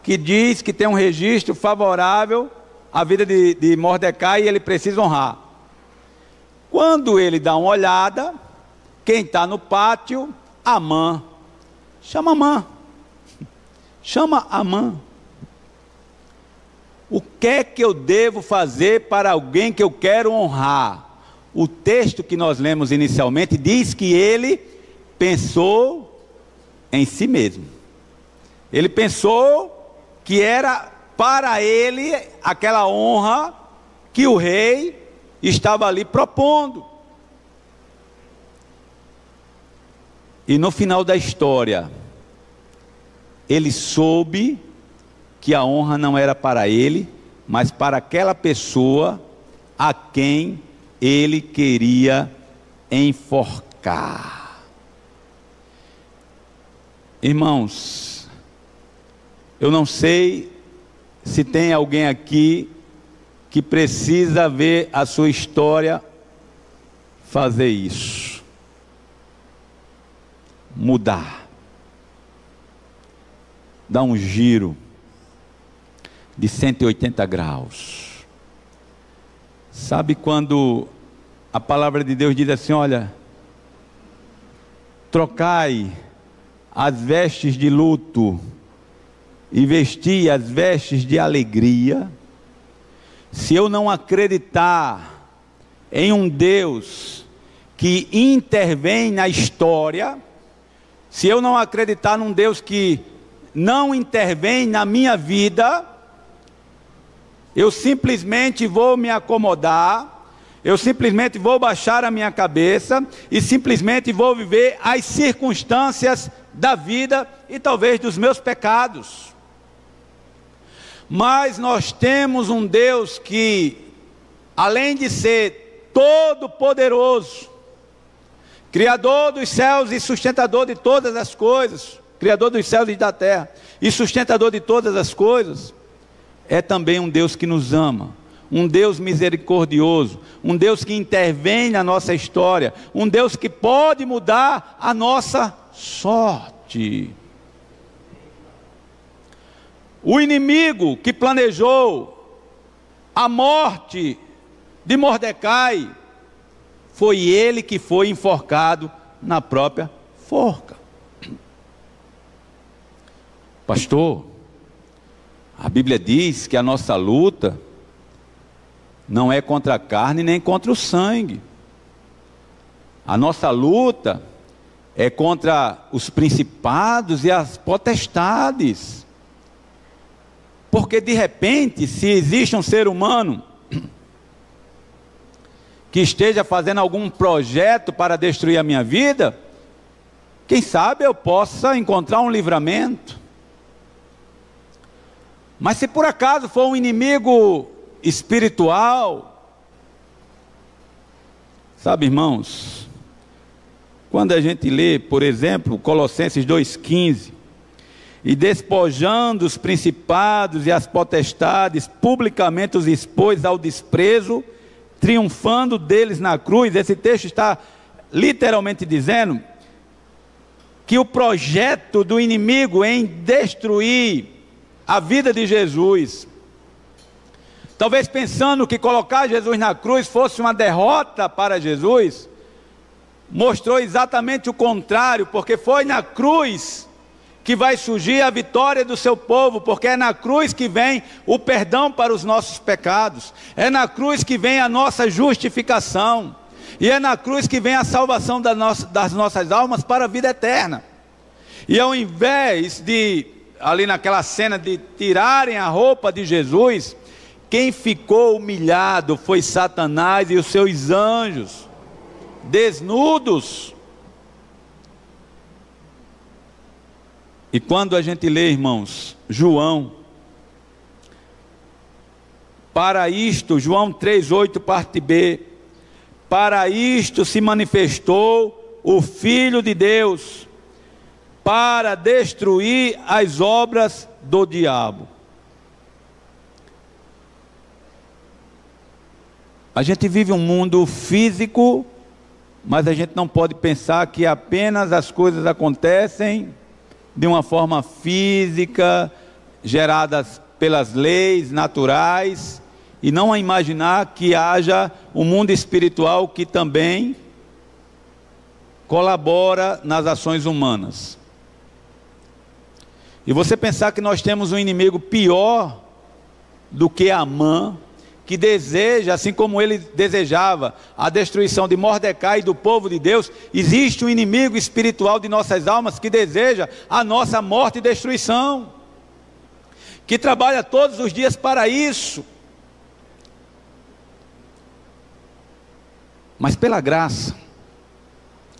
que diz que tem um registro favorável à vida de Mordecai e ele precisa honrar. Quando ele dá uma olhada, quem está no pátio? Amã. Chama Amã. Chama Amã. O que é que eu devo fazer para alguém que eu quero honrar? O texto que nós lemos inicialmente diz que ele pensou em si mesmo. Ele pensou que era para ele aquela honra que o rei estava ali propondo. E no final da história, ele soube que a honra não era para ele, mas para aquela pessoa a quem ele queria enforcar. Irmãos, eu não sei se tem alguém aqui que precisa ver a sua história fazer isso. Mudar. Dar um giro de 180 graus. Sabe quando a palavra de Deus diz assim, olha, trocai as vestes de luto e vestir as vestes de alegria? Se eu não acreditar em um Deus que intervém na história, se eu não acreditar num Deus que não intervém na minha vida, eu simplesmente vou me acomodar, eu simplesmente vou baixar a minha cabeça e simplesmente vou viver as circunstâncias da vida e talvez dos meus pecados. Mas nós temos um Deus que, além de ser todo-poderoso, Criador dos céus e sustentador de todas as coisas, Criador dos céus e da terra e sustentador de todas as coisas, é também um Deus que nos ama, um Deus misericordioso, um Deus que intervém na nossa história, um Deus que pode mudar a nossa sorte. O inimigo que planejou a morte de Mordecai, foi ele que foi enforcado na própria forca. Pastor, a Bíblia diz que a nossa luta não é contra a carne nem contra o sangue. A nossa luta é contra os principados e as potestades. Porque de repente, se existe um ser humano que esteja fazendo algum projeto para destruir a minha vida, quem sabe eu possa encontrar um livramento. Mas se por acaso for um inimigo espiritual, sabe, irmãos, quando a gente lê, por exemplo, Colossenses 2,15, e despojando os principados e as potestades, publicamente os expôs ao desprezo, triunfando deles na cruz. Esse texto está literalmente dizendo que o projeto do inimigo em destruir a vida de Jesus, talvez pensando que colocar Jesus na cruz fosse uma derrota para Jesus, mostrou exatamente o contrário, porque foi na cruz que vai surgir a vitória do seu povo, porque é na cruz que vem o perdão para os nossos pecados, é na cruz que vem a nossa justificação, e é na cruz que vem a salvação das nossas almas para a vida eterna. E ao invés de, ali naquela cena, de tirarem a roupa de Jesus, quem ficou humilhado foi Satanás e os seus anjos, desnudos. E quando a gente lê, irmãos, João, para isto, João 3,8, parte B, para isto se manifestou o Filho de Deus, para destruir as obras do diabo. A gente vive um mundo físico, mas a gente não pode pensar que apenas as coisas acontecem de uma forma física, geradas pelas leis naturais, e não a imaginar que haja um mundo espiritual que também colabora nas ações humanas. E você pensar que nós temos um inimigo pior do que Amã, que deseja, assim como ele desejava, a destruição de Mordecai e do povo de Deus. Existe um inimigo espiritual de nossas almas que deseja a nossa morte e destruição, que trabalha todos os dias para isso. Mas pela graça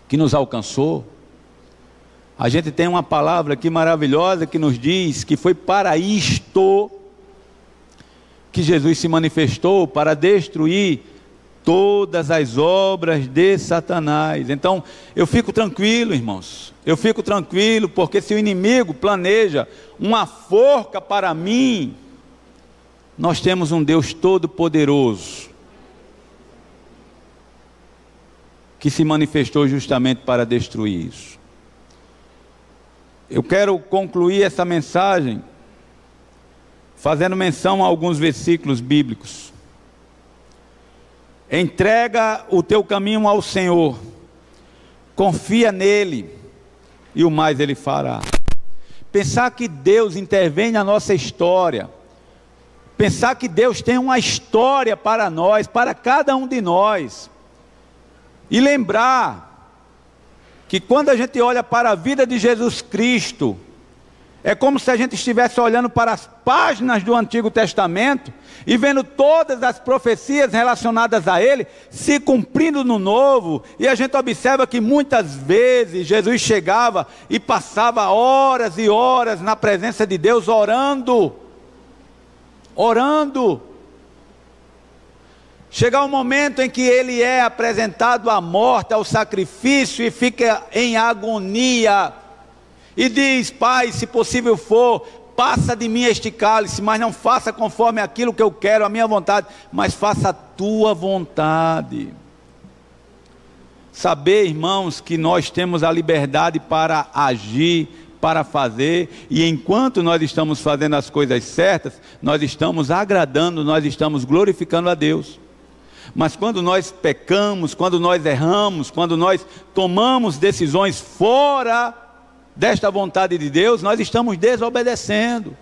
que nos alcançou, a gente tem uma palavra aqui maravilhosa que nos diz que foi para isto que Jesus se manifestou, para destruir todas as obras de Satanás. Então, eu fico tranquilo, irmãos, eu fico tranquilo, porque se o inimigo planeja uma forca para mim, nós temos um Deus todo-poderoso, que se manifestou justamente para destruir isso. Eu quero concluir essa mensagem fazendo menção a alguns versículos bíblicos. Entrega o teu caminho ao Senhor, confia nele, e o mais ele fará. Pensar que Deus intervém na nossa história, pensar que Deus tem uma história para nós, para cada um de nós, e lembrar que quando a gente olha para a vida de Jesus Cristo, é como se a gente estivesse olhando para as páginas do Antigo Testamento e vendo todas as profecias relacionadas a Ele se cumprindo no Novo. E a gente observa que muitas vezes Jesus chegava e passava horas e horas na presença de Deus orando. Chega um momento em que Ele é apresentado à morte, ao sacrifício, e fica em agonia. E diz: Pai, se possível for, passa de mim este cálice, mas não faça conforme aquilo que eu quero, a minha vontade, mas faça a tua vontade. Saber, irmãos, que nós temos a liberdade para agir, para fazer, e enquanto nós estamos fazendo as coisas certas, nós estamos agradando, nós estamos glorificando a Deus. Mas quando nós pecamos, quando nós erramos, quando nós tomamos decisões fora desta vontade de Deus, nós estamos desobedecendo,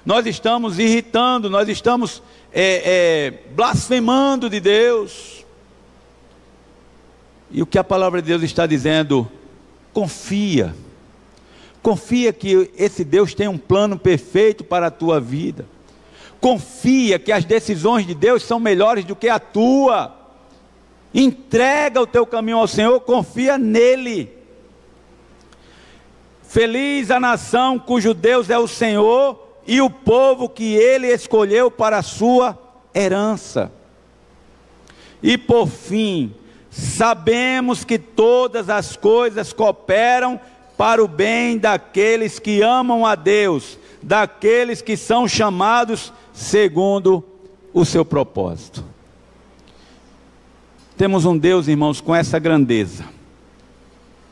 nós estamos irritando, nós estamos blasfemando de Deus. E o que a palavra de Deus está dizendo? Confia que esse Deus tem um plano perfeito para a tua vida. Confia que as decisões de Deus são melhores do que a tua. Entrega o teu caminho ao Senhor, confia nele. Feliz a nação cujo Deus é o Senhor, e o povo que Ele escolheu para a sua herança. E por fim, sabemos que todas as coisas cooperam para o bem daqueles que amam a Deus, daqueles que são chamados segundo o seu propósito. Temos um Deus, irmãos, com essa grandeza.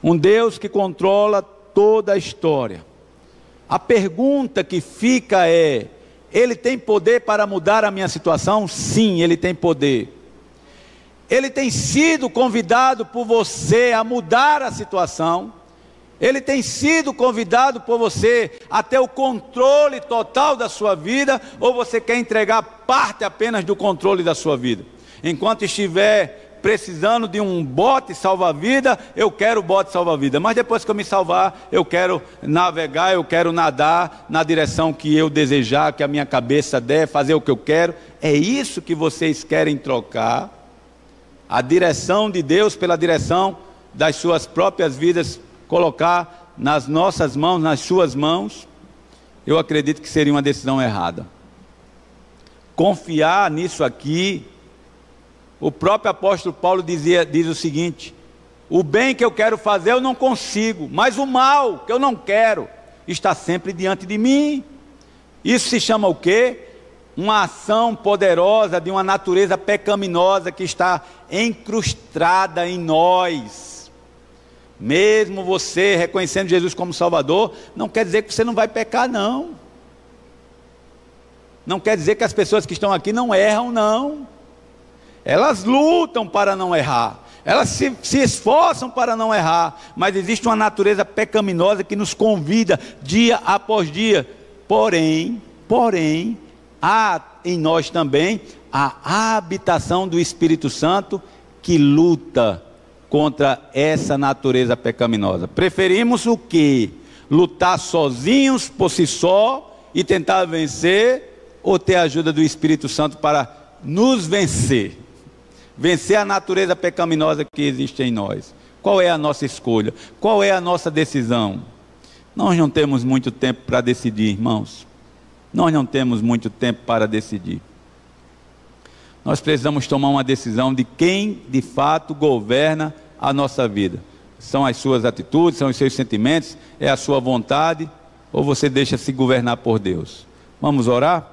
Um Deus que controla toda a história. A pergunta que fica é: Ele tem poder para mudar a minha situação? Sim, Ele tem poder. Ele tem sido convidado por você a mudar a situação. Ele tem sido convidado por você a ter o controle total da sua vida, ou você quer entregar parte apenas do controle da sua vida? Enquanto estiver precisando de um bote salva-vida, eu quero o bote salva-vida, mas depois que eu me salvar, eu quero navegar, eu quero nadar na direção que eu desejar, que a minha cabeça der, fazer o que eu quero. É isso que vocês querem trocar? A direção de Deus pela direção das suas próprias vidas, colocar nas nossas mãos, nas suas mãos? Eu acredito que seria uma decisão errada. Confiar nisso aqui, o próprio apóstolo Paulo diz o seguinte: o bem que eu quero fazer eu não consigo, mas o mal que eu não quero está sempre diante de mim. Isso se chama o quê? Uma ação poderosa de uma natureza pecaminosa que está encrustada em nós. Mesmo você reconhecendo Jesus como Salvador, não quer dizer que você não vai pecar, não. Não quer dizer que as pessoas que estão aqui não erram, não. Elas lutam para não errar, elas se esforçam para não errar, mas existe uma natureza pecaminosa que nos convida dia após dia. Porém, há em nós também a habitação do Espírito Santo que luta contra essa natureza pecaminosa. Preferimos o quê? Lutar sozinhos, por si só, e tentar vencer, ou ter a ajuda do Espírito Santo para nos vencer? Vencer a natureza pecaminosa que existe em nós. Qual é a nossa escolha? Qual é a nossa decisão? Nós não temos muito tempo para decidir, irmãos. Nós não temos muito tempo para decidir. Nós precisamos tomar uma decisão de quem de fato governa a nossa vida. São as suas atitudes, são os seus sentimentos, é a sua vontade, ou você deixa se governar por Deus? Vamos orar?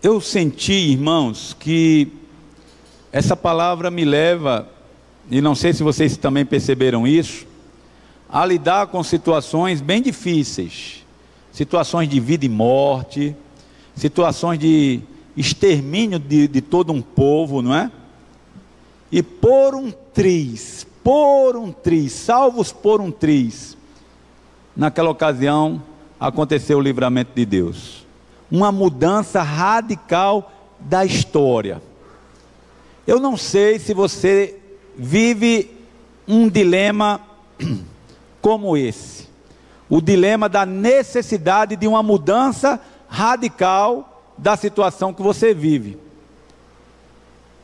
Eu senti, irmãos, que essa palavra me leva, e não sei se vocês também perceberam isso, a lidar com situações bem difíceis, situações de vida e morte, situações de extermínio de todo um povo, não é? E salvos por um triz, naquela ocasião aconteceu o livramento de Deus, uma mudança radical da história. Eu não sei se você vive um dilema como esse, o dilema da necessidade de uma mudança radical da situação que você vive.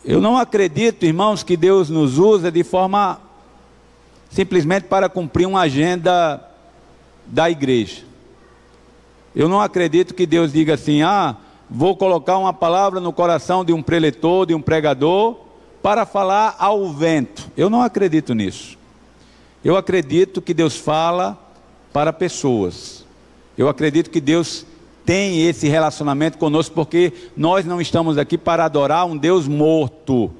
Eu não acredito, irmãos, que Deus nos usa de forma simplesmente para cumprir uma agenda da igreja. Eu não acredito que Deus diga assim: vou colocar uma palavra no coração de um preletor, de um pregador, para falar ao vento. Eu não acredito nisso. Eu acredito que Deus fala para pessoas. Eu acredito que Deus tem esse relacionamento conosco, porque nós não estamos aqui para adorar um Deus morto.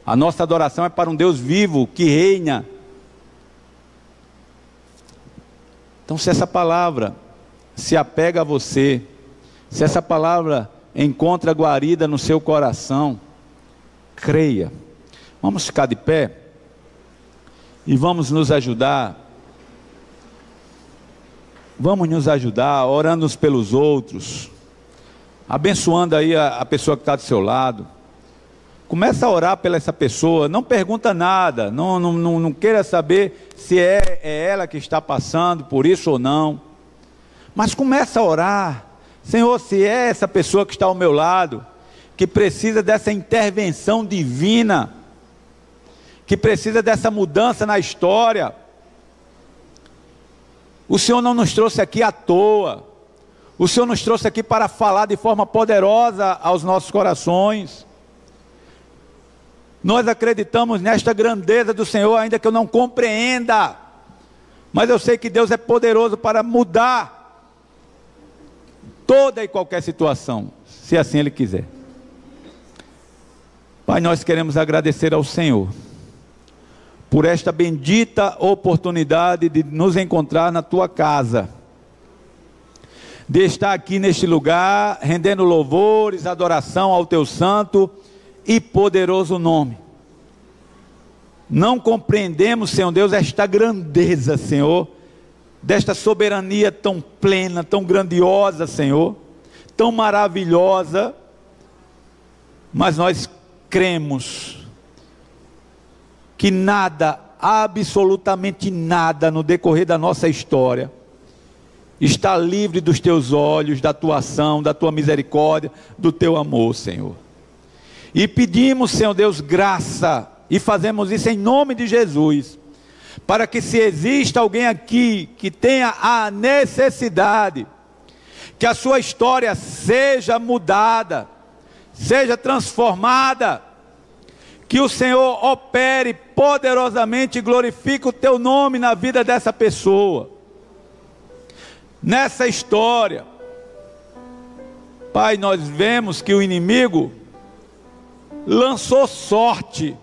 A nossa adoração é para um Deus vivo, que reina. Então, se essa palavra se apega a você, se essa palavra encontra guarida no seu coração, creia. Vamos ficar de pé e vamos nos ajudar. Vamos nos ajudar, orando uns pelos outros, abençoando aí a pessoa que está do seu lado. Começa a orar pela essa pessoa, não pergunta nada, não queira saber se é ela que está passando por isso ou não. Mas começa a orar: Senhor, se é essa pessoa que está ao meu lado, que precisa dessa intervenção divina, que precisa dessa mudança na história, o Senhor não nos trouxe aqui à toa, o Senhor nos trouxe aqui para falar de forma poderosa aos nossos corações. Nós acreditamos nesta grandeza do Senhor, ainda que eu não compreenda. Mas eu sei que Deus é poderoso para mudar toda e qualquer situação, se assim Ele quiser. Pai, nós queremos agradecer ao Senhor por esta bendita oportunidade de nos encontrar na Tua casa, de estar aqui neste lugar, rendendo louvores, adoração ao Teu santo e poderoso nome. Não compreendemos, Senhor Deus, esta grandeza, Senhor, desta soberania tão plena, tão grandiosa, Senhor, tão maravilhosa, mas nós cremos que nada, absolutamente nada no decorrer da nossa história está livre dos Teus olhos, da Tua ação, da Tua misericórdia, do Teu amor, Senhor. E pedimos, Senhor Deus, graça, e fazemos isso em nome de Jesus, para que, se exista alguém aqui que tenha a necessidade, que a sua história seja mudada, seja transformada, que o Senhor opere poderosamente e glorifique o Teu nome na vida dessa pessoa, nessa história. Pai, nós vemos que o inimigo lançou sorte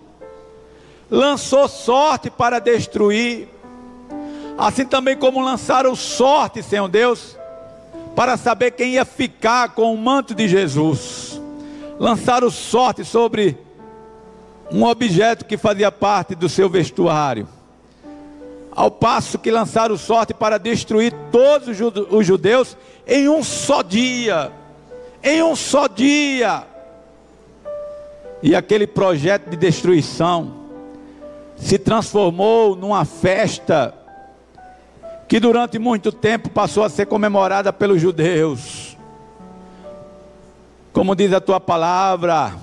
para destruir, assim também como lançaram sorte, Senhor Deus, para saber quem ia ficar com o manto de Jesus. Lançaram sorte sobre um objeto que fazia parte do seu vestuário, ao passo que lançaram sorte para destruir todos os judeus em um só dia, e aquele projeto de destruição se transformou numa festa que durante muito tempo passou a ser comemorada pelos judeus. Como diz a Tua palavra,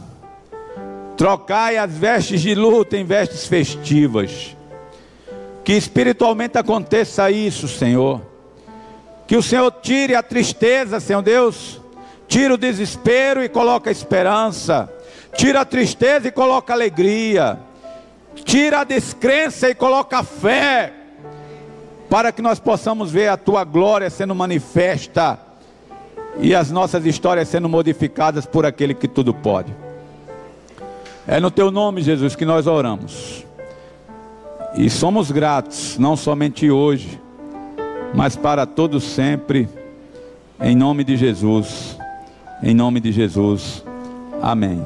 trocai as vestes de luto em vestes festivas. Que espiritualmente aconteça isso, Senhor. Que o Senhor tire a tristeza, Senhor Deus, tire o desespero e coloque a esperança, tira a tristeza e coloca a alegria, tira a descrença e coloca a fé, para que nós possamos ver a Tua glória sendo manifesta e as nossas histórias sendo modificadas por aquele que tudo pode. É no Teu nome, Jesus, que nós oramos e somos gratos, não somente hoje, mas para todos sempre, em nome de Jesus, amém.